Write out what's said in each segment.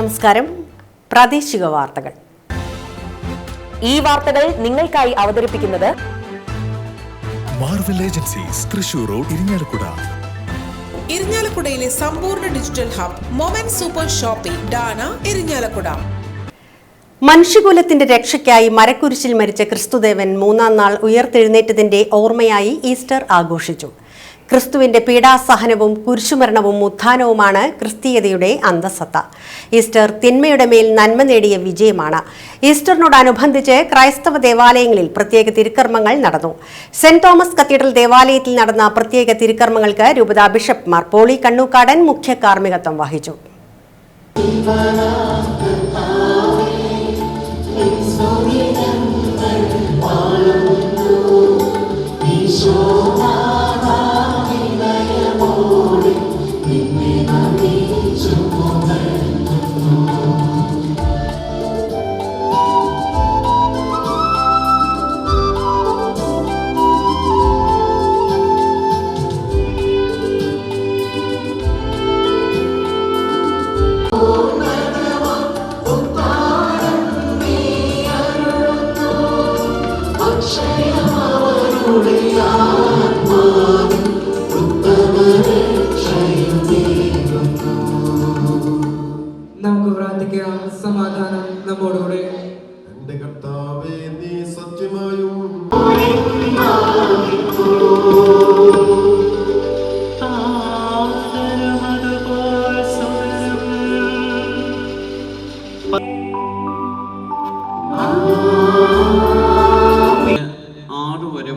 നമസ്കാരം. പ്രാദേശിക വാർത്തകൾ. ഈ വാർത്തകൾ നിങ്ങൾക്കായി അവതരിപ്പിക്കുന്നത് Marvel agencies, Thrissur road, Irinjalakuda. ഇരിഞ്ഞാലക്കുടയിലെ സമ്പൂർണ്ണ digital hub moment super shopping ഡാന, ഇരിഞ്ഞാലക്കുട. മനുഷ്യകുലത്തിന്റെ രക്ഷയ്ക്കായി മരക്കുരിശിൽ മരിച്ച ക്രിസ്തുദേവൻ മൂന്നാം നാൾ ഉയർത്തെഴുന്നേറ്റതിന്റെ ഓർമ്മയായി ഈസ്റ്റർ ആഘോഷിച്ചു. ക്രിസ്തുവിന്റെ പീഡാസഹനവും കുരിശുമരണവും ഉത്ഥാനവുമാണ് ക്രിസ്തീയതയുടെ അന്തസ്സത്ത. ഈസ്റ്റർ തിന്മയുടെ മേൽ നന്മ നേടിയ വിജയമാണ്. ഈസ്റ്ററിനോടനുബന്ധിച്ച് ക്രൈസ്തവ ദേവാലയങ്ങളിൽ പ്രത്യേക തിരുക്കർമ്മങ്ങൾ നടന്നു. സെന്റ് തോമസ് കത്തീഡ്രൽ ദേവാലയത്തിൽ നടന്ന പ്രത്യേക തിരുക്കർമ്മങ്ങൾക്ക് രൂപതാ ബിഷപ്പ് മാർ പോളി കണ്ണൂക്കാടൻ മുഖ്യ കാർമ്മികത്വം വഹിച്ചു. നമുക്ക് പ്രാർത്ഥിക്കാം. സമാധാനം നമ്മോടുകൂടെ. എന്റെ കർത്താവേ, നീ സത്യമായും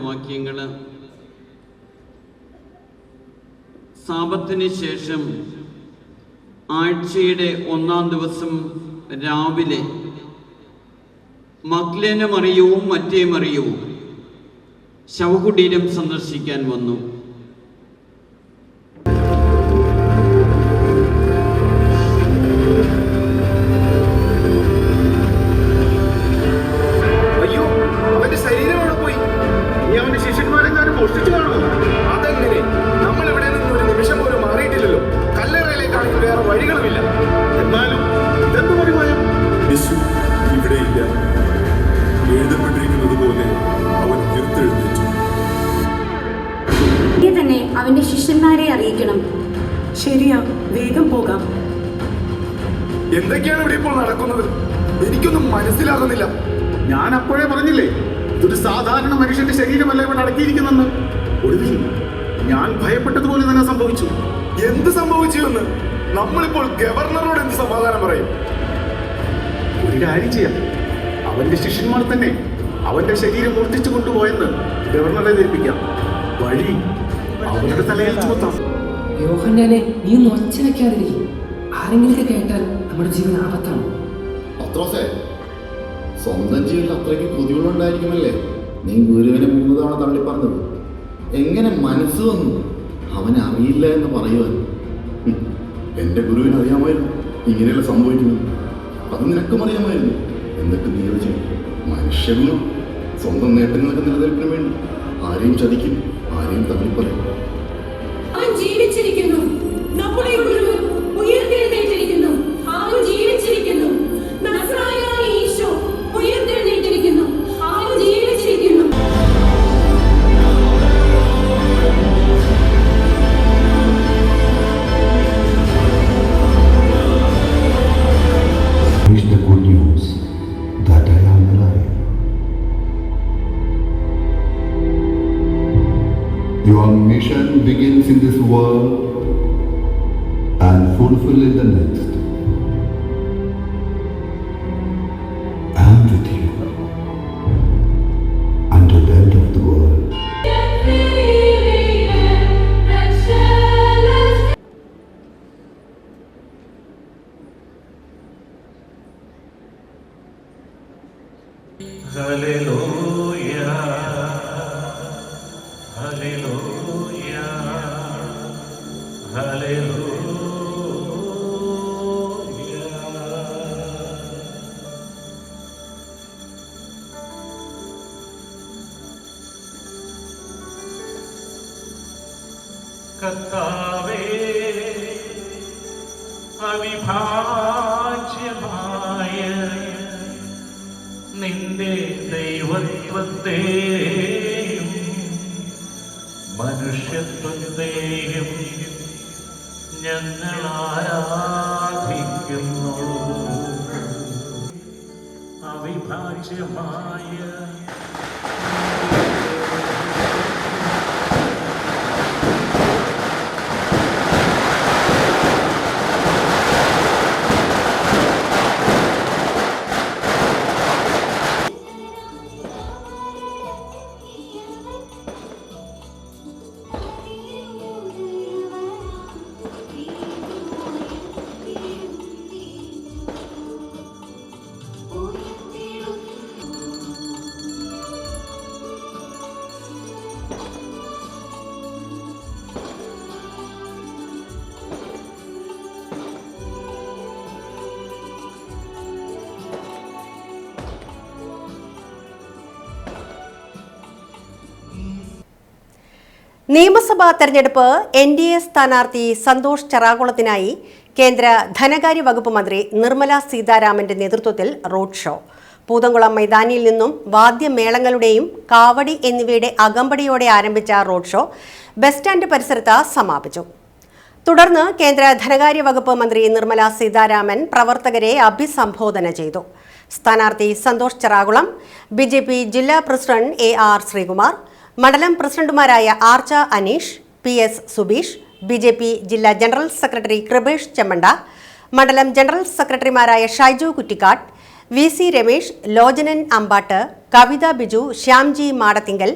വാക്യങ്ങള് സാബത്തിന് ശേഷം ആഴ്ചയുടെ ഒന്നാം ദിവസം രാവിലെ മഗ്ദലേന മറിയവും മറ്റേ മറിയവും ശവകുടീരം സന്ദർശിക്കാൻ വന്നു. അയ്യോ, അവന്റെ ശരീരം അവിടെ പോയി. ഇനി അവന്റെ ശിഷ്യന്മാരെങ്ങാനും മോഷ്ടിച്ചു കാണുമോ? അതെങ്ങനെ? നമ്മൾ ഇവിടെ നിന്ന് ഒരു നിമിഷം പോലും മാറിയിട്ടില്ലല്ലോ. കല്ലറയിലേക്കാണെങ്കിൽ വേറെ വഴികളുമില്ല. എന്നാലും ഇതെന്ത് പരിമായം? യേശു ഇവിടെയില്ല. എഴുതപ്പെട്ടിരിക്കുന്നത് പോലെ അവൻ ഉയർത്തെഴുന്നേറ്റു. തന്നെ അവന്റെ ശിഷ്യന്മാരെ അറിയിക്കണം. ശരിയാ, വേഗം പോകാം. എന്തൊക്കെയാണ് ഇവിടെ ഇപ്പോൾ നടക്കുന്നത്? എനിക്കൊന്നും മനസ്സിലാകുന്നില്ല. ഞാൻ അപ്പോഴേ പറഞ്ഞില്ലേ, ഇതൊരു സാധാരണ മനുഷ്യന്റെ ശരീരമല്ല ഇവിടെ അടക്കിയിരിക്കുന്നെന്ന്. ഒടുവിൽ ഞാൻ ഭയപ്പെട്ടതുപോലെ തന്നെ സംഭവിച്ചു. എന്ത് സംഭവിച്ചു എന്ന് നമ്മളിപ്പോൾ ഗവർണറോട് എന്ത് സമാധാനം പറയും? ഒരു കാര്യം ചെയ്യാം, അവന്റെ ശിഷ്യന്മാർ തന്നെ അവന്റെ ശരീരം മോഷ്ടിച്ചു കൊണ്ടുപോയെന്ന് ഗവർണറെ ധരിപ്പിക്കാം. വഴി അവരുടെ തലയിൽ ചുമത്താം. യോഹന്നാനെ, നീ ഒന്ന് ഒച്ച വെക്കാതിരിക്കും. ആരെങ്കിലും കേട്ടാൽ നമ്മുടെ ജീവൻ ആപത്താണ്. പത്രോസേ, സ്വന്തം ജീവനിൽ അത്രയ്ക്ക് കൊതികളുണ്ടായിരിക്കുമല്ലേ നീ ഗുരുവിനെ 3 തവണ തള്ളി പറഞ്ഞത്? എങ്ങനെ മനസ്സ് വന്നു അവനെ അറിയില്ല എന്ന് പറയുവാൻ? എൻ്റെ ഗുരുവിന് അറിയാമായിരുന്നു ഇങ്ങനെയല്ല സംഭവിക്കുന്നത്. അത് നിനക്കും അറിയാമായിരുന്നു. എന്നിട്ട് നീ അത് ചെയ്യും. മനുഷ്യനും സ്വന്തം നേട്ടങ്ങൾക്ക് നിലനിൽപ്പിന് വേണ്ടി ആരെയും ചതിക്കും, ആരെയും തള്ളിപ്പറയും. അവൻ ജീവിച്ചിരിക്കുന്നു. നമ്മുടെ ഗുരു ഉയർത്തെഴുന്നേറ്റിരിക്കുന്നു. അവൻ ജീവിച്ചിരിക്കുന്നു. നസ്രായനായ ഈശോ ഉയർത്തെഴുന്നേറ്റിരിക്കുന്നു. അവൻ ജീവിച്ചിരിക്കുന്നു. The good news that I am alive. Your mission begins in this world and fulfill in the next. I am with you until the end of the world. Hallelujah, hallelujah, hallelujah. കർത്താവേ, അവിഭാജ്യ ത്രിത്വത്തെയും ഞങ്ങൾ ആരാധിക്കുന്നു. അവിഭാജ്യമായ നിയമസഭാ തെരഞ്ഞെടുപ്പ് NDA സ്ഥാനാർത്ഥി സന്തോഷ് ചെറാകുളത്തിനായി കേന്ദ്ര ധനകാര്യ വകുപ്പ് മന്ത്രി നിർമ്മല സീതാരാമന്റെ നേതൃത്വത്തിൽ റോഡ് ഷോ. പൂതംകുളം മൈതാനിയിൽ നിന്നും വാദ്യമേളങ്ങളുടെയും കാവടി എന്നിവയുടെ അകമ്പടിയോടെ ആരംഭിച്ച റോഡ് ഷോ ബസ് സ്റ്റാൻഡ് പരിസരത്ത് സമാപിച്ചു. തുടർന്ന് കേന്ദ്ര ധനകാര്യ വകുപ്പ് മന്ത്രി നിർമ്മല സീതാരാമൻ പ്രവർത്തകരെ അഭിസംബോധന ചെയ്തു. സ്ഥാനാർത്ഥി സന്തോഷ് ചെറാകുളം, BJP ജില്ലാ പ്രസിഡന്റ് AR ശ്രീകുമാർ, മണ്ഡലം പ്രസിഡന്റുമാരായ ആർച്ച അനീഷ്, PS സുബീഷ്, BJP ജില്ലാ ജനറൽ സെക്രട്ടറി കൃപേഷ് ചെമ്മണ്ട, മണ്ഡലം ജനറൽ സെക്രട്ടറിമാരായ ഷൈജു കുറ്റിക്കാട്, VC രമേശ്, ലോചനൻ അമ്പാട്ട്, കവിത ബിജു, ശ്യാംജി മാടത്തിങ്കൽ,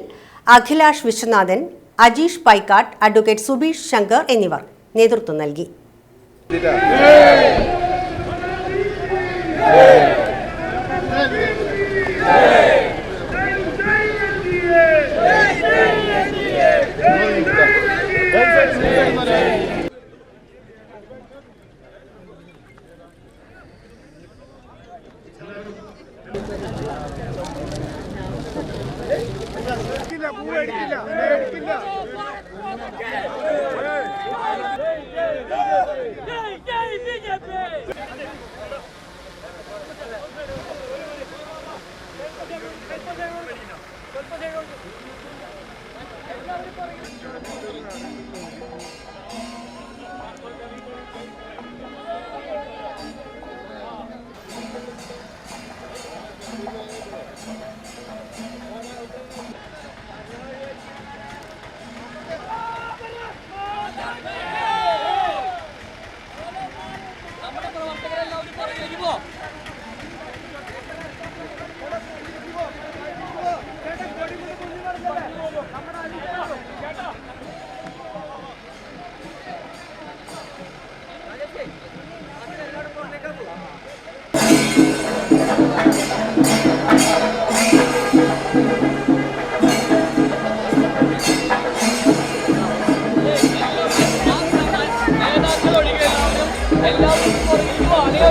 അഖിലാഷ് വിശ്വനാഥൻ, അജീഷ് പൈക്കാട്ട്, അഡ്വക്കേറ്റ് സുബീഷ് ശങ്കർ എന്നിവർ നേതൃത്വം നൽകി.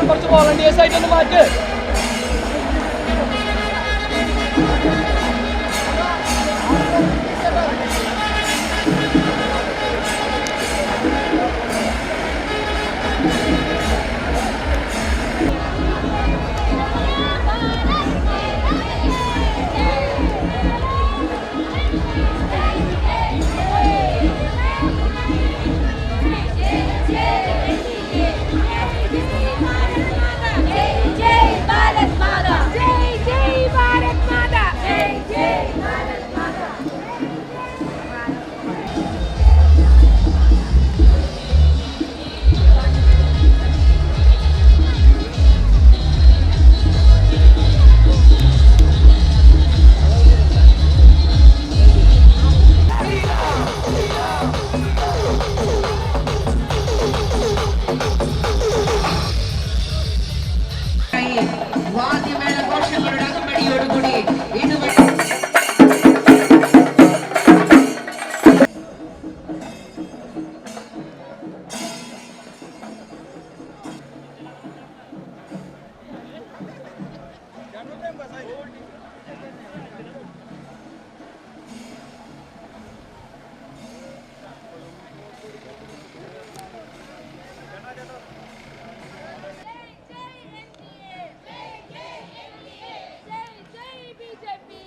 കുറച്ച് വോളണ്ടിയേഴ്സ് ആയിട്ടൊന്ന് മാറ്റ്. BJP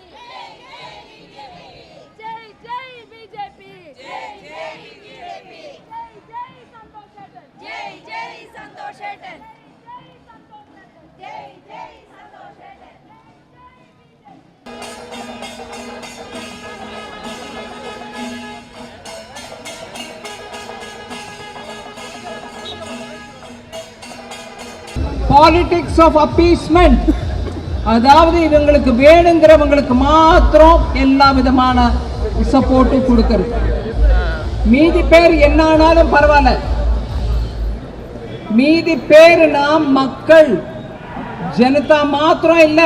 politics of appeasement. அதாவது இவங்களுக்கு வேணுங்கிறவங்களுக்கு மாத்திரம் எல்லா விதமான சப்போர்ட்டும் கொடுக்கறது. மீதி பேர் என்ன ஆனாலும் பரவாயில்ல. மீதி பேர் நாம் மக்கள் ஜனதா மாத்திரம் இல்ல,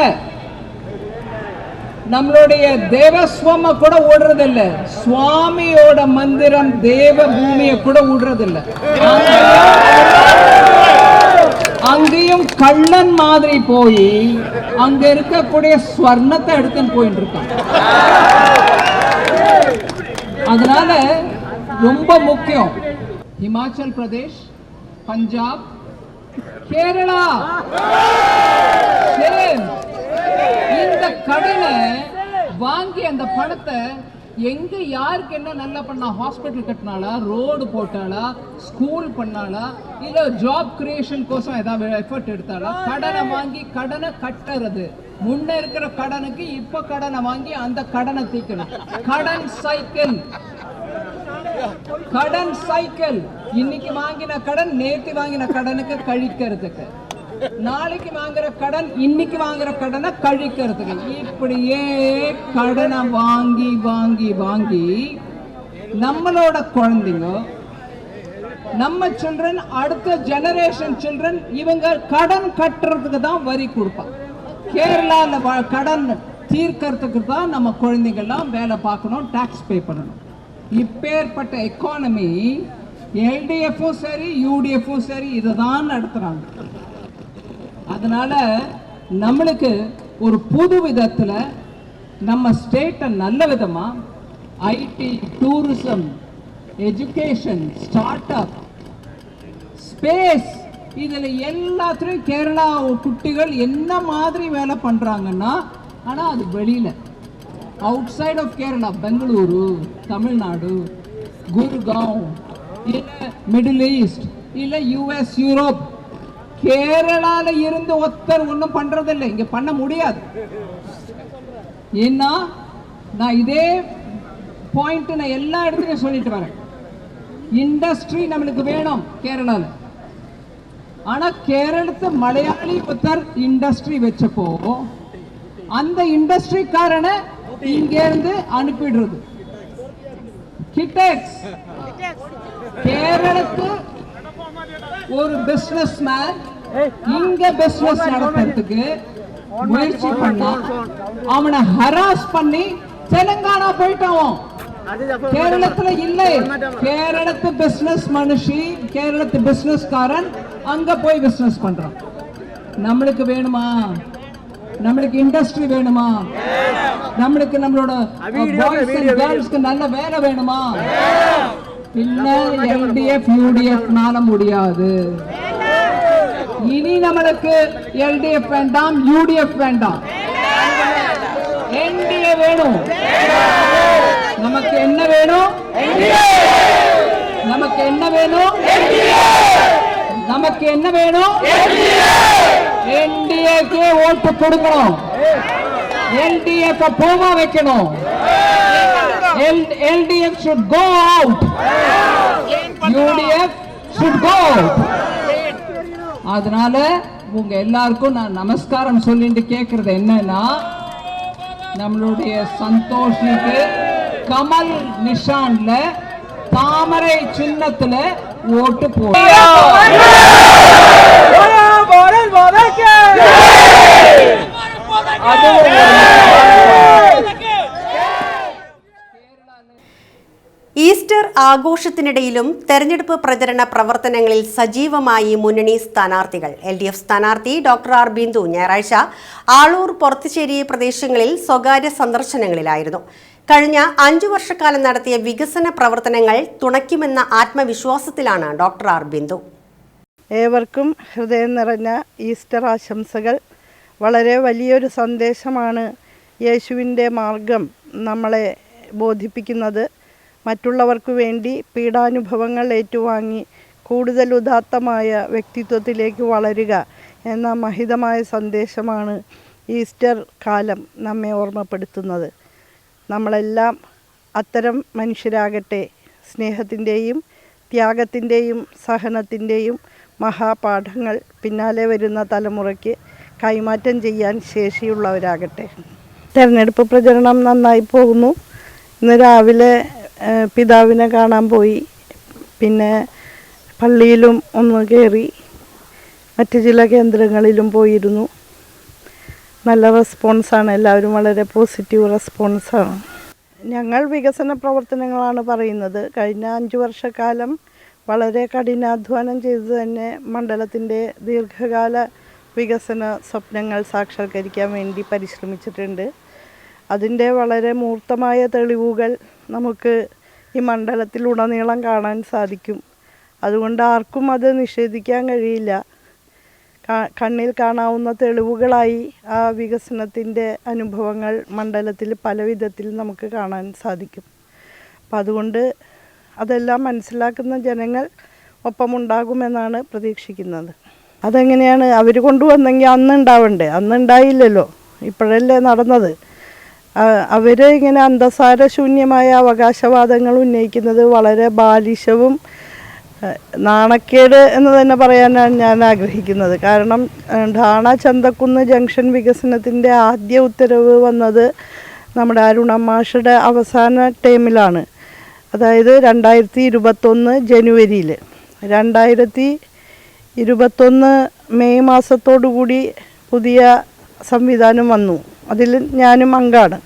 நம்மளுடைய தேவஸ்வம கூட ஓடுறதில்ல, சுவாமியோட மந்திரம் தேவ பூமியை கூட ஓடுறதில்ல. அங்கேயும் கள்ளன் மாதிரி போய் அங்க இருக்கக்கூடிய ஸ்வர்ணத்தை எடுத்துன்னு போயிட்டு இருக்கான். அதனால ரொம்ப முக்கியம். ஹிமாச்சல் பிரதேஷ், பஞ்சாப், கேரளா இந்த கடனை வாங்கி அந்த பணத்தை எங்க யாருக்கு என்ன நல்லா பண்ணா, ஹாஸ்பிட்டல் கட்டினாலா, ரோடு போட்டாளா, ஸ்கூல் பண்ணாளா, இல்ல ஜாப் கிரியேஷன் கோசம் ஏதாவது எஃபர்ட் எடுத்தாளா, கடனை வாங்கி கடனை கட்டுறது. முன்ன இருக்கிற கடனுக்கு இப்ப கடனை வாங்கி அந்த கடனை தீக்கணும். கடன் சைக்கிள். கடன் சைக்கிள். இன்னைக்கு வாங்கின கடன் நேத்து வாங்கின கடனுக்கு கழிக்கிறதுக்கு, நாளைக்கு வாங்குற கடன் இன்னைக்கு வாங்குற கடனை கழிக்கிறதுக்கு, இப்படியே கடனை வாங்கி வாங்கி வாங்கி நம்மளோட குழந்தைங்க, நம்ம சில்ட்ரன், அடுத்த ஜெனரேஷன் சில்ட்ரன் இவங்க கடன் கட்டுறதுக்கு தான் வரி கொடுப்பாங்க. கேரளால கடன் தீர்க்கறதுக்கு தான் நம்ம குழந்தைங்கள்லாம் வேலை பார்க்கணும், டாக்ஸ் பே பண்ணணும். இப்பேற்பட்ட எக்கானமி எல்டிஎஃப்பும் சரி யூடிஎஃப்பும் சரி இதை தான் நடத்துறாங்க. அதனால நம்மளுக்கு ஒரு புது விதத்துல நம்ம ஸ்டேட்டை நல்ல விதமா IT, tourism, education, start up, space, இதுல எல்லாத்துலயும் கேரளா குட்டிகள் என்ன மாதிரி வேலை பண்றாங்கன்னா, ஆனா அது வெளியில out side of Kerala, Bengaluru, Tamil Nadu, குர்காவ், இல்ல மிடில் ஈஸ்ட், இல்ல யூஎஸ், யூரோப், கேரளால இருந்து ஒருத்தர் ஒன்றும் பண்றதில்லை, இங்க பண்ண முடியாது. ஏன்னா நான் இதே பாயிண்ட் நான் எல்லா இடத்துலையும் சொல்லிட்டு வரேன். இண்டஸ்ட்ரி நம்மளுக்கு வேணும் கேரளால. ஆனா கேரளத்து மலையாளி ஒருத்தர் இண்டஸ்ட்ரி வச்சப்போ அந்த இண்டஸ்ட்ரிக்காரனை இங்க இருந்து அனுப்பிடுறது. கிட்டெக்ஸ் கேரளத்து ஒரு பிசினஸ் மேன் இங்க பிசினஸ் நடத்துறதுக்கு முயற்சி பண்ணா, அவனை ஹராஸ் பண்ணி தெலுங்கானா போயிட்டான். கேரளத்துல இல்லை, கேரளத்து பிசினஸ் மனுஷி, கேரளத்து பிசினஸ்காரன் அங்க போய் பிசினஸ் பண்றான். நம்மளுக்கு வேணுமா? நம்மளுக்கு இண்டஸ்ட்ரி வேணுமா? நம்மளுக்கு நம்மளோட பாய்ஸ் அண்ட் கேர்ள்ஸ்க்கு நல்ல வேலை வேணுமா? இல்ல எல்டிஎஃப் யூடிஎஃப்னால முடியாது. இனி நம்மளுக்கு எல்டிஎஃப் வேண்டாம், யூடிஎஃப் வேண்டாம், என்டிஏ வேணும். நமக்கு என்ன வேணும்? நமக்கு என்ன வேணும்? நமக்கு என்ன வேணும்? என்டிஏக்கு ஓட்டு கொடுக்கணும், எல்டிஎஃப் போக வைக்கணும். LDF should go out, UDF should go out. அதனால உங்க எல்லாருக்கும் நான் நமஸ்காரம் சொல்லிட்டு கேட்கறது என்னன்னா, நம்மளுடைய சந்தோஷிக்கு கமல் நிஷான்ல தாமரை சின்னத்துல ஓட்டு போடுங்க. ഈസ്റ്റർ ആഘോഷത്തിനിടയിലും തെരഞ്ഞെടുപ്പ് പ്രചരണ പ്രവർത്തനങ്ങളിൽ സജീവമായി മുന്നണി സ്ഥാനാർത്ഥികൾ. LDF സ്ഥാനാർത്ഥി ഡോക്ടർ ആർ ബിന്ദു ഞായറാഴ്ച ആളൂർ, പൊറത്തുശ്ശേരി പ്രദേശങ്ങളിൽ സ്വകാര്യ സന്ദർശനങ്ങളിലായിരുന്നു. കഴിഞ്ഞ 5 വർഷക്കാലം നടത്തിയ വികസന പ്രവർത്തനങ്ങൾ തുണയ്ക്കുമെന്ന ആത്മവിശ്വാസത്തിലാണ് ഡോക്ടർ ആർ ബിന്ദു. ഏവർക്കും ഹൃദയം നിറഞ്ഞ ഈസ്റ്റർ ആശംസകൾ. വളരെ വലിയൊരു സന്ദേശമാണ് യേശുവിൻ്റെ മാർഗം നമ്മളെ ബോധിപ്പിക്കുന്നത്. മറ്റുള്ളവർക്ക് വേണ്ടി പീഡാനുഭവങ്ങൾ ഏറ്റുവാങ്ങി കൂടുതൽ ഉദാത്തമായ വ്യക്തിത്വത്തിലേക്ക് വളരുക എന്ന മഹിതമായ സന്ദേശമാണ് ഈസ്റ്റർ കാലം നമ്മെ ഓർമ്മപ്പെടുത്തുന്നത്. നമ്മളെല്ലാം അത്തരം മനുഷ്യരാകട്ടെ. സ്നേഹത്തിൻ്റെയും ത്യാഗത്തിൻ്റെയും സഹനത്തിൻ്റെയും മഹാപാഠങ്ങൾ പിന്നാലെ വരുന്ന തലമുറയ്ക്ക് കൈമാറ്റം ചെയ്യാൻ ശേഷിയുള്ളവരാകട്ടെ. തെരഞ്ഞെടുപ്പ് പ്രചരണം നന്നായി പോകുന്നു. ഇന്ന് രാവിലെ പിതാവിനെ കാണാൻ പോയി, പിന്നെ പള്ളിയിലും ഒന്ന് കയറി, മറ്റ് ചില കേന്ദ്രങ്ങളിലും പോയിരുന്നു. നല്ല റെസ്പോൺസാണ്, എല്ലാവരും വളരെ പോസിറ്റീവ് റെസ്പോൺസാണ്. ഞങ്ങൾ വികസന പ്രവർത്തനങ്ങളാണ് പറയുന്നത്. കഴിഞ്ഞ 5 വർഷക്കാലം വളരെ കഠിനാധ്വാനം ചെയ്ത് തന്നെ മണ്ഡലത്തിൻ്റെ ദീർഘകാല വികസന സ്വപ്നങ്ങൾ സാക്ഷാത്കരിക്കാൻ വേണ്ടി പരിശ്രമിച്ചിട്ടുണ്ട്. അതിൻ്റെ വളരെ മൂർത്തമായ തെളിവുകൾ നമുക്ക് ഈ മണ്ഡലത്തിലുടനീളം കാണാൻ സാധിക്കും. അതുകൊണ്ട് ആർക്കും അത് നിഷേധിക്കാൻ കഴിയില്ല. കണ്ണിൽ കാണാവുന്ന തെളിവുകളായി ആ വികസനത്തിൻ്റെ അനുഭവങ്ങൾ മണ്ഡലത്തിൽ പല വിധത്തിൽ നമുക്ക് കാണാൻ സാധിക്കും. അപ്പം അതുകൊണ്ട് അതെല്ലാം മനസ്സിലാക്കുന്ന ജനങ്ങൾ ഒപ്പമുണ്ടാകുമെന്നാണ് പ്രതീക്ഷിക്കുന്നത്. അതെങ്ങനെയാണ് അവർ കൊണ്ടുവന്നെങ്കിൽ അന്ന് ഉണ്ടാവണ്ടേ? അന്ന് ഉണ്ടായില്ലല്ലോ, ഇപ്പോഴല്ലേ നടന്നത്. അവർ ഇങ്ങനെ അന്തസാരശൂന്യമായ അവകാശവാദങ്ങൾ ഉന്നയിക്കുന്നത് വളരെ ബാലിശവും നാണക്കേട് എന്ന് തന്നെ പറയാനാണ് ഞാൻ ആഗ്രഹിക്കുന്നത്. കാരണം ഠാണ ചന്തക്കുന്ന് ജംഗ്ഷൻ വികസനത്തിൻ്റെ ആദ്യ ഉത്തരവ് വന്നത് നമ്മുടെ അരുണമ്മാഷയുടെ അവസാന ടൈമിലാണ്. അതായത് 2021 ജനുവരിയിൽ. 2021 മെയ് മാസത്തോടുകൂടി പുതിയ സംവിധാനം വന്നു. അതിൽ ഞാനും അംഗമാണ്.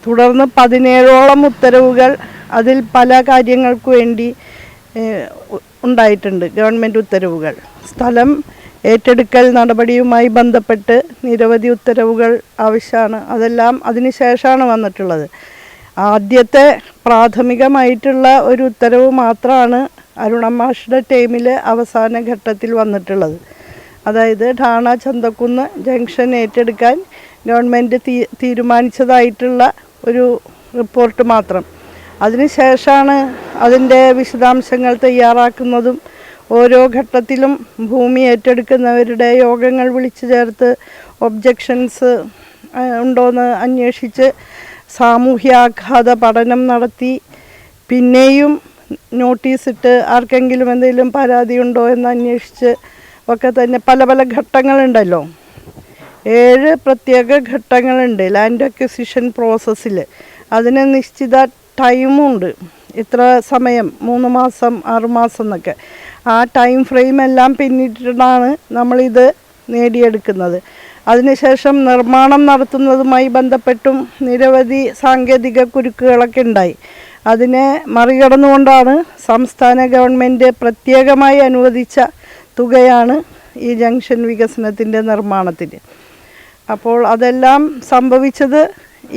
തുടർന്ന് 17ഓളം ഉത്തരവുകൾ അതിൽ പല കാര്യങ്ങൾക്ക് വേണ്ടി ഉണ്ടായിട്ടുണ്ട്. ഗവൺമെൻറ് ഉത്തരവുകൾ, സ്ഥലം ഏറ്റെടുക്കൽ നടപടിയുമായി ബന്ധപ്പെട്ട് നിരവധി ഉത്തരവുകൾ ആവശ്യമാണ്. അതെല്ലാം അതിന് ശേഷമാണ് വന്നിട്ടുള്ളത്. ആദ്യത്തെ പ്രാഥമികമായിട്ടുള്ള ഒരു ഉത്തരവ് മാത്രമാണ് അരുണമ്മാഷയുടെ ടൈമിൽ അവസാന ഘട്ടത്തിൽ വന്നിട്ടുള്ളത്. അതായത് ഠാണ ചന്തക്കുന്ന് ജംഗ്ഷൻ ഏറ്റെടുക്കാൻ ഗവൺമെൻറ് തീരുമാനിച്ചതായിട്ടുള്ള ഒരു റിപ്പോർട്ട് മാത്രം. അതിനുശേഷമാണ് അതിൻ്റെ വിശദാംശങ്ങൾ തയ്യാറാക്കുന്നതും ഓരോ ഘട്ടത്തിലും ഭൂമി ഏറ്റെടുക്കുന്നവരുടെ യോഗങ്ങൾ വിളിച്ചു ചേർത്ത് ഒബ്ജക്ഷൻസ് ഉണ്ടോയെന്ന് അന്വേഷിച്ച് സാമൂഹ്യാഘാത പഠനം നടത്തി പിന്നെയും നോട്ടീസിട്ട് ആർക്കെങ്കിലും എന്തെങ്കിലും പരാതി ഉണ്ടോ എന്ന് അന്വേഷിച്ച് ഒക്കെ തന്നെ പല പല ഘട്ടങ്ങളുണ്ടല്ലോ. 7 പ്രത്യേക ഘട്ടങ്ങളുണ്ട് ലാൻഡ് അക്വിസിഷൻ പ്രോസസ്സിൽ. അതിന് നിശ്ചിത ടൈമുണ്ട്. ഇത്ര സമയം, 3 മാസം 6 മാസം എന്നൊക്കെ. ആ ടൈം ഫ്രെയിം എല്ലാം പിന്നിട്ടിട്ടാണ് നമ്മളിത് നേടിയെടുക്കുന്നത്. അതിനുശേഷം നിർമ്മാണം നടത്തുന്നതുമായി ബന്ധപ്പെട്ടും നിരവധി സാങ്കേതിക കുരുക്കുകളൊക്കെ ഉണ്ടായി. അതിനെ മറികടന്നുകൊണ്ടാണ് സംസ്ഥാന ഗവൺമെൻറ് പ്രത്യേകമായി അനുവദിച്ച തുകയാണ് ഈ ജംഗ്ഷൻ വികസനത്തിൻ്റെ നിർമ്മാണത്തിന്. അപ്പോൾ അതെല്ലാം സംഭവിച്ചത്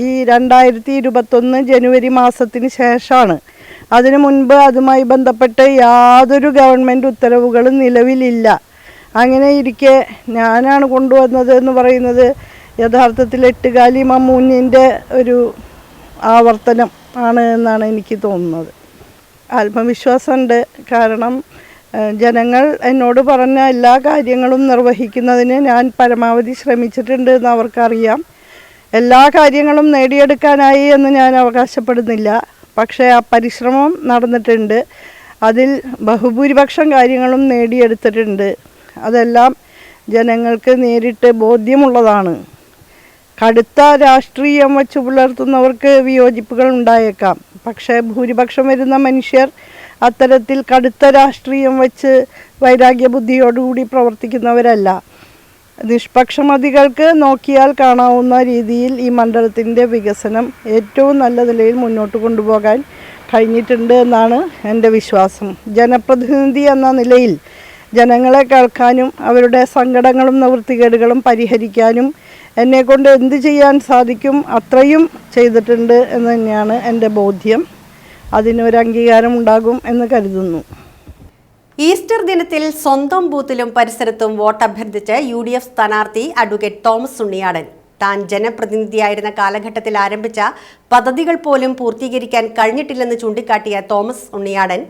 ഈ 2021 ജനുവരി മാസത്തിന് ശേഷമാണ്. അതിനു മുൻപ് അതുമായി ബന്ധപ്പെട്ട് യാതൊരു ഗവൺമെൻറ് ഉത്തരവുകളും നിലവിലില്ല. അങ്ങനെ ഇരിക്കെ ഞാനാണ് കൊണ്ടുവന്നത് എന്ന് പറയുന്നത് യഥാർത്ഥത്തിൽ എട്ടുകാലി മമ്മൂഞ്ഞിൻ്റെ ഒരു ആവർത്തനം ആണ് എന്നാണ് എനിക്ക് തോന്നുന്നത്. ആത്മവിശ്വാസമുണ്ട്. കാരണം ജനങ്ങൾ എന്നോട് പറഞ്ഞ എല്ലാ കാര്യങ്ങളും നിർവഹിക്കുന്നതിന് ഞാൻ പരമാവധി ശ്രമിച്ചിട്ടുണ്ട് എന്ന് അവർക്കറിയാം. എല്ലാ കാര്യങ്ങളും നേടിയെടുക്കാനായി എന്ന് ഞാൻ അവകാശപ്പെടുന്നില്ല. പക്ഷേ ആ പരിശ്രമം നടന്നിട്ടുണ്ട്. അതിൽ ബഹുഭൂരിപക്ഷം കാര്യങ്ങളും നേടിയെടുത്തിട്ടുണ്ട്. അതെല്ലാം ജനങ്ങൾക്ക് നേരിട്ട് ബോധ്യമുള്ളതാണ്. കടുത്ത രാഷ്ട്രീയം വച്ച് പുലർത്തുന്നവർക്ക് വിയോജിപ്പുകൾ ഉണ്ടായേക്കാം. പക്ഷേ ഭൂരിപക്ഷം വരുന്ന മനുഷ്യർ അത്തരത്തിൽ കടുത്ത രാഷ്ട്രീയം വച്ച് വൈരാഗ്യബുദ്ധിയോടുകൂടി പ്രവർത്തിക്കുന്നവരല്ല. നിഷ്പക്ഷമതികൾക്ക് നോക്കിയാൽ കാണാവുന്ന രീതിയിൽ ഈ മണ്ഡലത്തിൻ്റെ വികസനം ഏറ്റവും നല്ല നിലയിൽ മുന്നോട്ട് കൊണ്ടുപോകാൻ കഴിഞ്ഞിട്ടുണ്ട് എന്നാണ് എൻ്റെ വിശ്വാസം. ജനപ്രതിനിധി എന്ന നിലയിൽ ജനങ്ങളെ കേൾക്കാനും അവരുടെ സങ്കടങ്ങളും നിവൃത്തികേടുകളും പരിഹരിക്കാനും എന്നെക്കൊണ്ട് എന്ത് ചെയ്യാൻ സാധിക്കും അത്രയും ചെയ്തിട്ടുണ്ട് എന്ന് തന്നെയാണ് എൻ്റെ ബോധ്യം. അതിനൊരു അംഗീകാരം ഉണ്ടാകും എന്ന് കരുതുന്നു. ഈസ്റ്റർ ദിനത്തിൽ സ്വന്തം ബൂത്തിലും പരിസരത്തും വോട്ടഭ്യർത്ഥിച്ച് UDF സ്ഥാനാർത്ഥി അഡ്വക്കേറ്റ് തോമസ് ഉണ്ണിയാടൻ താൻ ജനപ്രതിനിധിയായിരുന്ന കാലഘട്ടത്തിൽ ആരംഭിച്ച പദ്ധതികൾ പോലും പൂർത്തീകരിക്കാൻ കഴിഞ്ഞിട്ടില്ലെന്ന് ചൂണ്ടിക്കാട്ടിയ തോമസ് ഉണ്ണിയാടൻ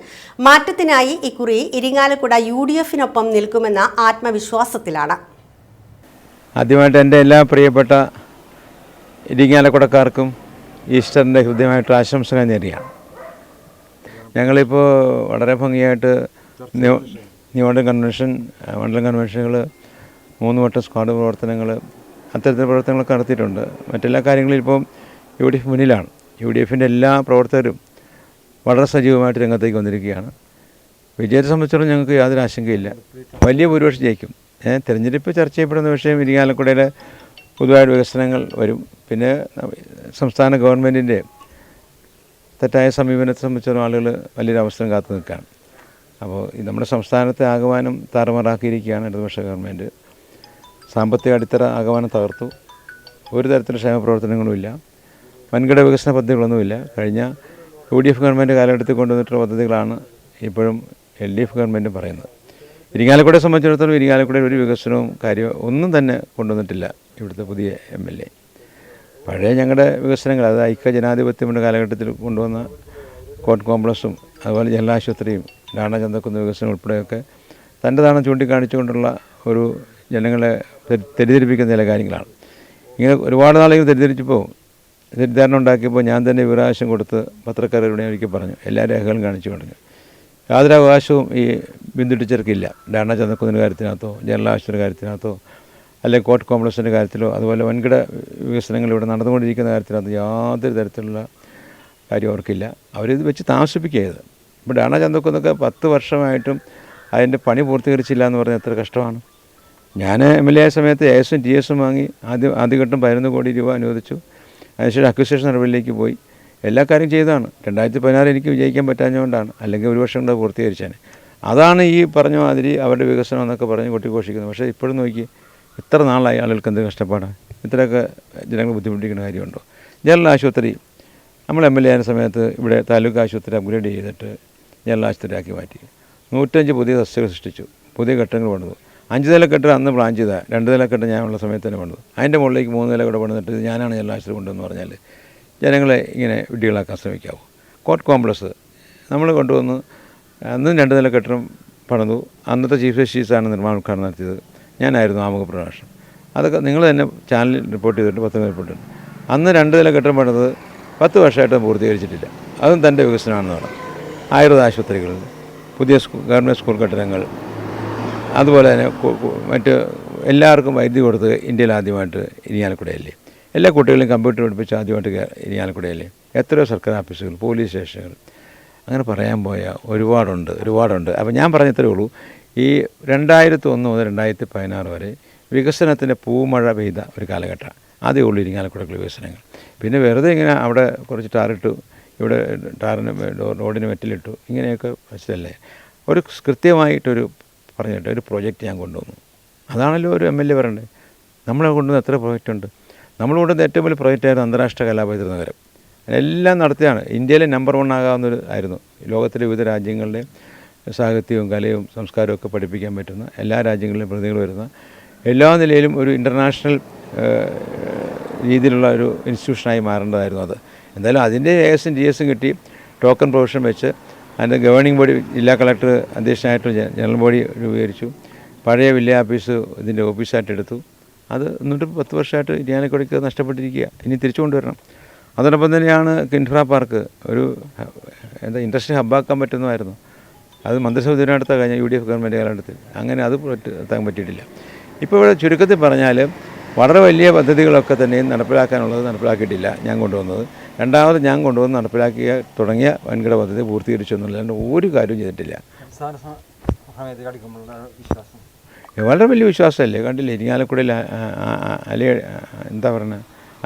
മാറ്റത്തിനായി ഇക്കുറി ഇരിങ്ങാലക്കുട UDF-നൊപ്പം നിൽക്കുമെന്ന ആത്മവിശ്വാസത്തിലാണ്. ആദ്യമായിട്ട് എൻ്റെ എല്ലാ പ്രിയപ്പെട്ട ഇരിങ്ങാലക്കുടക്കാർക്കും ഈസ്റ്ററിൻ്റെ ഹൃദ്യമായിട്ട് ആശംസകൾ നേരുകയാണ്. ഞങ്ങളിപ്പോൾ വളരെ ഭംഗിയായിട്ട് മണ്ഡലം കൺവെൻഷനുകൾ 3 വട്ടം സ്ക്വാഡ് പ്രവർത്തനങ്ങൾ, അത്തരത്തിലുള്ള പ്രവർത്തനങ്ങളൊക്കെ നടത്തിയിട്ടുണ്ട്. മറ്റെല്ലാ കാര്യങ്ങളും ഇപ്പം UDF മുന്നിലാണ്. UDFൻ്റെ എല്ലാ പ്രവർത്തകരും വളരെ സജീവമായിട്ട് രംഗത്തേക്ക് വന്നിരിക്കുകയാണ്. വിജയത്തെ സംബന്ധിച്ചിടത്തോളം ഞങ്ങൾക്ക് യാതൊരു ആശങ്കയില്ല. വലിയ ഭൂരിപക്ഷം ജയിക്കും. തിരഞ്ഞെടുപ്പ് ചർച്ച ചെയ്യപ്പെടുന്ന വിഷയം ഇരിങ്ങാലക്കുടയിലെ പൊതുവായ വികസനങ്ങൾ വരും. പിന്നെ സംസ്ഥാന ഗവൺമെൻറ്റിൻ്റെ തെറ്റായ സമീപനത്തെ സംബന്ധിച്ചിടത്തോളം ആളുകൾ വലിയൊരു അവസരം കാത്തു നിൽക്കുകയാണ്. അപ്പോൾ നമ്മുടെ സംസ്ഥാനത്തെ ആകമാനം താറുമാറാക്കിയിരിക്കുകയാണ് ഇടതുപക്ഷ ഗവൺമെൻറ്. സാമ്പത്തിക അടിത്തറ ആകമാനം തകർത്തു. ഒരു തരത്തിലുള്ള ക്ഷേമപ്രവർത്തനങ്ങളുമില്ല, വൻകിട വികസന പദ്ധതികളൊന്നുമില്ല. കഴിഞ്ഞ UDF ഗവൺമെൻറ് കാലഘട്ടത്തിൽ കൊണ്ടുവന്നിട്ടുള്ള പദ്ധതികളാണ് ഇപ്പോഴും LDF ഗവൺമെൻറ് പറയുന്നത്. ഇരിങ്ങാലക്കുടയെ സംബന്ധിച്ചിടത്തോളം ഇരിങ്ങാലക്കുടയിൽ ഒരു വികസനവും കാര്യവും ഒന്നും തന്നെ കൊണ്ടുവന്നിട്ടില്ല ഇവിടുത്തെ പുതിയ MLA. പഴയ ഞങ്ങളുടെ വികസനങ്ങൾ, അത് ഐക്യ ജനാധിപത്യത്തിൻ്റെ കാലഘട്ടത്തിൽ കൊണ്ടുവന്ന കോർട്ട് കോംപ്ലക്സും അതുപോലെ ജലാശുപത്രിയും രാണ ചന്തക്കുന്ന് വികസനം ഉൾപ്പെടെയൊക്കെ തൻ്റെതാണ് ചൂണ്ടിക്കാണിച്ചുകൊണ്ടുള്ള ഒരു ജനങ്ങളെ തെറ്റിദ്ധരിപ്പിക്കുന്ന ചില കാര്യങ്ങളാണ്. ഇങ്ങനെ ഒരുപാട് നാളെയും തെറ്റിദ്ധാരണ ഉണ്ടാക്കിയപ്പോൾ ഞാൻ തന്നെ വിവരാവകാശം കൊടുത്ത് പത്രക്കാരോട് ഒരിക്കൽ പറഞ്ഞു, എല്ലാ രേഖകളും കാണിച്ചു പറഞ്ഞു. യാതൊരു അവകാശവും ഈ ബിന്ദു ടീച്ചർക്കില്ല. രാണ ചന്തക്കുന്നിൻ്റെ കാര്യത്തിനകത്തോ ജലാശുപത്രിയുടെ കാര്യത്തിനകത്തോ അല്ലെങ്കിൽ കോർട്ട് കോംപ്ലക്സിൻ്റെ കാര്യത്തിലോ അതുപോലെ വൻകിട വികസനങ്ങൾ ഇവിടെ നടന്നുകൊണ്ടിരിക്കുന്ന കാര്യത്തിനകത്ത് യാതൊരു തരത്തിലുള്ള കാര്യം അവർക്കില്ല. അവരിത് വെച്ച് താമസിപ്പിക്കുകയത്. ഇപ്പോൾ രാണ ചന്തക്കുന്നൊക്കെ 10 വർഷമായിട്ടും അതിൻ്റെ പണി പൂർത്തീകരിച്ചില്ല എന്ന് പറഞ്ഞാൽ എത്ര കഷ്ടമാണ്. ഞാൻ MLA ആയ സമയത്ത് AS ഉം TS ഉം വാങ്ങി ആദ്യഘട്ടം 11 കോടി രൂപ അനുവദിച്ചു. അതിനുശേഷം അക്വിസിഷൻ നടപടിയിലേക്ക് പോയി എല്ലാ കാര്യം ചെയ്തതാണ്. 2016 എനിക്ക് വിജയിക്കാൻ പറ്റാഞ്ഞതുകൊണ്ടാണ്, അല്ലെങ്കിൽ ഒരു വർഷം കൊണ്ട് പൂർത്തീകരിച്ചാണ്. അതാണ് ഈ പറഞ്ഞ മാതിരി അവരുടെ വികസനം എന്നൊക്കെ പറഞ്ഞ് കൊട്ടിഘോഷിക്കുന്നത്. പക്ഷേ ഇപ്പോഴും നോക്കി ഇത്ര നാളായി ആളുകൾക്ക് എന്ത് കഷ്ടപ്പാടാണ്, ഇത്രയൊക്കെ ജനങ്ങൾ ബുദ്ധിമുട്ടിക്കുന്ന കാര്യമുണ്ടോ? ജനറൽ ആശുപത്രി നമ്മൾ MLA ആയ സമയത്ത് ഇവിടെ താലൂക്ക് ആശുപത്രി അപ്ഗ്രേഡ് ചെയ്തിട്ട് ജനറൽ ആശുപത്രി ആക്കി മാറ്റി. 105 പുതിയ തസ്തികകൾ സൃഷ്ടിച്ചു, പുതിയ കെട്ടിടങ്ങൾ പണിതു. 5 നില കെട്ടിടം അന്ന് പ്ലാൻ ചെയ്താൽ 2 നില കെട്ടിടം ഞാനുള്ള സമയത്ത് തന്നെ പണിതു. അതിൻ്റെ മുകളിലേക്ക് 3 നില കൂടെ പണിതിട്ട് ഞാനാണ് ജനറൽ ആശുപത്രി കൊണ്ടുവന്ന് പറഞ്ഞാൽ ജനങ്ങളെ ഇങ്ങനെ വിഡ്ഢികളാക്കാൻ ശ്രമിക്കാവൂ. കോർട്ട് കോംപ്ലക്സ് നമ്മൾ കൊണ്ടുവന്ന് അന്ന് 2 നില കെട്ടിടം പണിതു. അന്നത്തെ ചീഫ് ജസ്റ്റിസാണ് നിർമ്മാണോദ്ഘാടനം നടത്തിയത്, ഞാനായിരുന്നു ആമുഖ പ്രഭാഷണം. അതൊക്കെ നിങ്ങൾ തന്നെ ചാനലിൽ റിപ്പോർട്ട് ചെയ്തിട്ട് പത്രത്തിൽ റിപ്പോർട്ട് ചെയ്തിട്ടുണ്ട്. അന്ന് 2 നില കെട്ടിടം പണിത് 10 വർഷമായിട്ട് പൂർത്തീകരിച്ചിട്ടില്ല. അതും തൻ്റെ വികസനമാണെന്ന് പറഞ്ഞു. ആയുർവേദ ആശുപത്രികൾ, പുതിയ ഗവൺമെൻറ് സ്കൂൾ കെട്ടിടങ്ങൾ, അതുപോലെ തന്നെ മറ്റ് എല്ലാവർക്കും വൈദ്യുതി കൊടുത്ത് ഇന്ത്യയിൽ ആദ്യമായിട്ട് ഇരിങ്ങാലക്കുടയല്ലേ. എല്ലാ കുട്ടികളെയും കമ്പ്യൂട്ടർ പഠിപ്പിച്ച് ആദ്യമായിട്ട് ഇരിങ്ങാലക്കുടയല്ലേ. എത്രയോ സർക്കാർ ഓഫീസുകൾ, പോലീസ് സ്റ്റേഷനുകൾ, അങ്ങനെ പറയാൻ പോയാൽ ഒരുപാടുണ്ട്. അപ്പോൾ ഞാൻ പറഞ്ഞത്രേ ഉള്ളൂ, ഈ 2001 മുതൽ 2016 വരെ വികസനത്തിൻ്റെ പൂമഴ പെയ്ത ഒരു കാലഘട്ടമാണ്. അതേ ഉള്ളൂ ഇരിങ്ങാലക്കുടയിലെ വികസനങ്ങൾ. പിന്നെ വെറുതെ ഇങ്ങനെ അവിടെ കുറച്ച് ടാറിട്ടു, ഇവിടെ റോഡിന് മെറ്റലിട്ടു, ഇങ്ങനെയൊക്കെ വെച്ചതല്ലേ. ഒരു കൃത്യമായിട്ടൊരു പറഞ്ഞിട്ട് ഒരു പ്രോജക്റ്റ് ഞാൻ കൊണ്ടുവന്നു. അതാണല്ലോ ഒരു MLA പറയണ്ടേ. നമ്മളെ കൊണ്ടുവന്ന് എത്ര പ്രോജക്റ്റ് ഉണ്ട്. നമ്മൾ കൊണ്ടുവന്ന ഏറ്റവും വലിയ പ്രോജക്റ്റായിരുന്നു അന്താരാഷ്ട്ര കലാപൈതൃക നഗരം. എല്ലാം നടത്തിയാണ്. ഇന്ത്യയിലെ നമ്പർ 1 ആകാവുന്നൊരു ആയിരുന്നു. ലോകത്തിലെ വിവിധ രാജ്യങ്ങളുടെ സാഹിത്യവും കലയും സംസ്കാരവും ഒക്കെ പഠിപ്പിക്കാൻ പറ്റുന്ന, എല്ലാ രാജ്യങ്ങളിലും പ്രതികൾ വരുന്ന, എല്ലാ നിലയിലും ഒരു ഇൻ്റർനാഷണൽ രീതിയിലുള്ള ഒരു ഇൻസ്റ്റിറ്റ്യൂഷനായി മാറേണ്ടതായിരുന്നു അത്. എന്തായാലും അതിൻ്റെ AS ഉം TS ഉം കിട്ടി, ടോക്കൺ പ്രൊവിഷൻ വെച്ച് അതിൻ്റെ ഗവേണിംഗ് ബോഡി ജില്ലാ കളക്ടർ അധ്യക്ഷനായിട്ട് ജനറൽ ബോഡി രൂപീകരിച്ചു. പഴയ വില്ലേജ് ഓഫീസ് ഇതിൻ്റെ ഓഫീസായിട്ട് എടുത്തു. അത് എന്നിട്ട് 10 വർഷമായിട്ട് ഇരിങ്ങാലക്കുടയ്ക്ക് നഷ്ടപ്പെട്ടിരിക്കുക. ഇനി തിരിച്ചു കൊണ്ടുവരണം. അതോടൊപ്പം തന്നെയാണ് കിൻഫ്ര പാർക്ക് ഒരു ഇൻഡസ്ട്രി ഹബ്ബാക്കാൻ പറ്റുന്നതായിരുന്നു. അത് മന്ത്രിസഭ കഴിഞ്ഞ UDF ഗവൺമെൻറ് കാലഘട്ടത്തിൽ അങ്ങനെ അത് എത്താൻ പറ്റിയിട്ടില്ല. ഇപ്പോൾ ഇവിടെ ചുരുക്കത്തിൽ പറഞ്ഞാൽ വളരെ വലിയ പദ്ധതികളൊക്കെ തന്നെയും നടപ്പിലാക്കാനുള്ളത് നടപ്പിലാക്കിയിട്ടില്ല ഞാൻ കൊണ്ടുവന്നത്. രണ്ടാമത് ഞാൻ കൊണ്ടുവന്ന് തുടങ്ങിയ വൻകിട പദ്ധതി പൂർത്തീകരിച്ചു എന്നുള്ളതുകൊണ്ട് ഒരു കാര്യവും ചെയ്തിട്ടില്ല. വളരെ വലിയ വിശ്വാസമല്ലേ. കണ്ടില്ലേ ഇരിങ്ങാലക്കുടയിൽ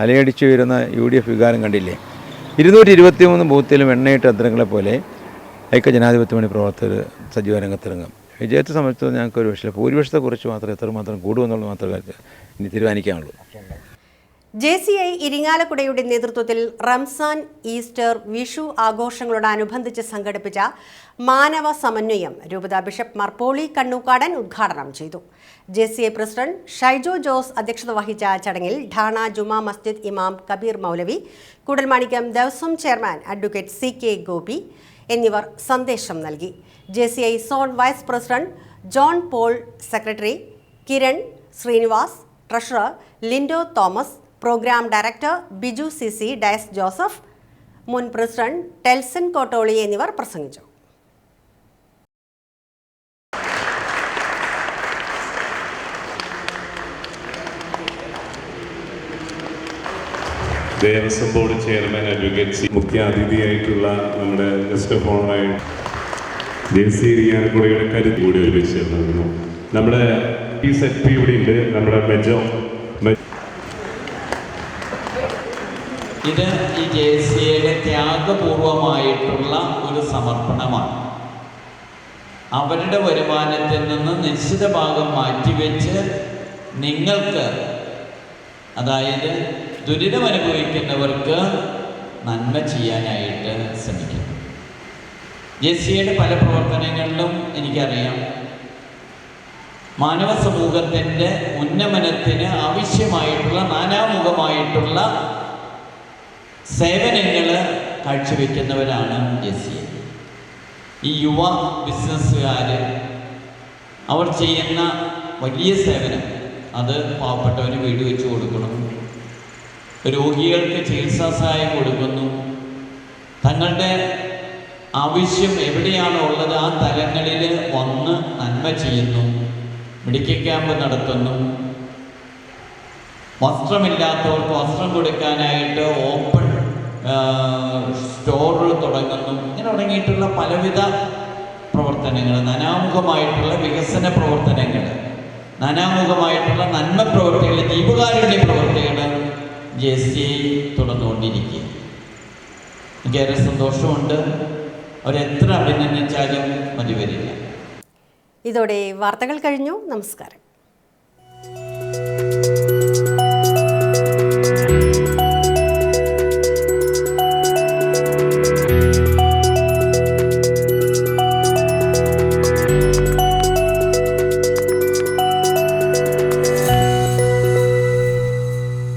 അലയടിച്ചു വരുന്ന UDF വികാരം കണ്ടില്ലേ. 223 ബൂത്തിലും എണ്ണയിട്ട് യന്ത്രങ്ങളെ പോലെ ഐക്യ ജനാധിപത്യ പ്രവർത്തകർ സജീവ രംഗത്തിറങ്ങും. വിജയത്തെ സംബന്ധിച്ച് ഞങ്ങൾക്ക് ഒരു വിഷയമില്ല. ഭൂരിപക്ഷത്തെക്കുറിച്ച് മാത്രം എത്രമാത്രം കൂടുമെന്നുള്ളത് മാത്രമേ ഇനി തീരുമാനിക്കാനുള്ളൂ. JCI ഇരിങ്ങാലക്കുടയുടെ നേതൃത്വത്തിൽ റംസാൻ, ഈസ്റ്റർ, വിഷു ആഘോഷങ്ങളോടനുബന്ധിച്ച് സംഘടിപ്പിച്ച മാനവ സമന്വയം രൂപതാ ബിഷപ്പ് മാർ പോളി കണ്ണൂക്കാടൻ ഉദ്ഘാടനം ചെയ്തു. JCI പ്രസിഡന്റ് ഷൈജോ ജോസ് അധ്യക്ഷത വഹിച്ച ചടങ്ങിൽ ഠാണ ജുമാ മസ്ജിദ് ഇമാം Kabeer Maulavi, Koodalmanikyam Devaswom chairman advocate CK Gopi എന്നിവർ സന്ദേശം നൽകി. JCI zone vice president John Paul, secretary Kiran Srinivas, treasurer Lindo Thomas, program director Biju CC Dias Joseph, മുൻ പ്രസിഡന്റ് ടെൽസൺ കോട്ടോളി എന്നിവർ പ്രസംഗിച്ചു. ദേവസ്വം ബോർഡ് ചെയർമാൻ അഡ്വക്കേറ്റ് മുഖ്യ അതിഥിയായിട്ടുള്ള നമ്മുടെ ഗസ്റ്റ് ഓഫ് ഓണറായി JC ഇരിങ്ങാലക്കുടയുടെ കരുതി കൂടി ഒരുമിച്ച് ചേർന്നു. നമ്മുടെ ഈ സെറ്റ് ഇവിടെ ഉണ്ട്. നമ്മുടെ ഇത് ഈ JCയുടെ ത്യാഗപൂർവമായിട്ടുള്ള ഒരു സമർപ്പണമാണ്. അവരുടെ വരുമാനത്തിൽ നിന്ന് നിശ്ചിത ഭാഗം മാറ്റിവെച്ച് നിങ്ങൾക്ക്, അതായത് ദുരിതമനുഭവിക്കുന്നവർക്ക് നന്മ ചെയ്യാനായിട്ട് ശ്രമിക്കുന്നു. JCയുടെ പല പ്രവർത്തനങ്ങളിലും എനിക്കറിയാം മാനവ സമൂഹത്തിൻ്റെ ഉന്നമനത്തിന് ആവശ്യമായിട്ടുള്ള നാനാമുഖമായിട്ടുള്ള സേവനങ്ങൾ കാഴ്ചവെക്കുന്നവരാണ് JC. ഈ യുവ ബിസിനസ്സുകാർ അവർ ചെയ്യുന്ന വലിയ സേവനം, അത് പാവപ്പെട്ടവന് വീട് വെച്ച് കൊടുക്കണം, രോഗികൾക്ക് ചികിത്സാ സഹായം കൊടുക്കുന്നു, തങ്ങളുടെ ആവശ്യം എവിടെയാണോ ഉള്ളത് ആ തലങ്ങളിൽ വന്ന് നന്മ ചെയ്യുന്നു, മെഡിക്കൽ ക്യാമ്പ് നടത്തുന്നു, വസ്ത്രമില്ലാത്തവർക്ക് വസ്ത്രം കൊടുക്കാനായിട്ട് ഓപ്പൺ സ്റ്റോറുകൾ തുടങ്ങുന്നു. ഇങ്ങനെ തുടങ്ങിയിട്ടുള്ള പലവിധ പ്രവർത്തനങ്ങൾ, നാനാമുഖമായിട്ടുള്ള വികസന പ്രവർത്തനങ്ങൾ, നാനാമുഖമായിട്ടുള്ള നന്മ പ്രവർത്തികൾ, ജീവകാരുണ്യ പ്രവർത്തികൾ JC തുടർന്നുകൊണ്ടിരിക്കുക. എനിക്കേറെ സന്തോഷമുണ്ട്. അവരെത്ര അഭിനന്ദിച്ചാലും മതി വരില്ല. ഇതോടെ വാർത്തകൾ കഴിഞ്ഞു. നമസ്കാരം.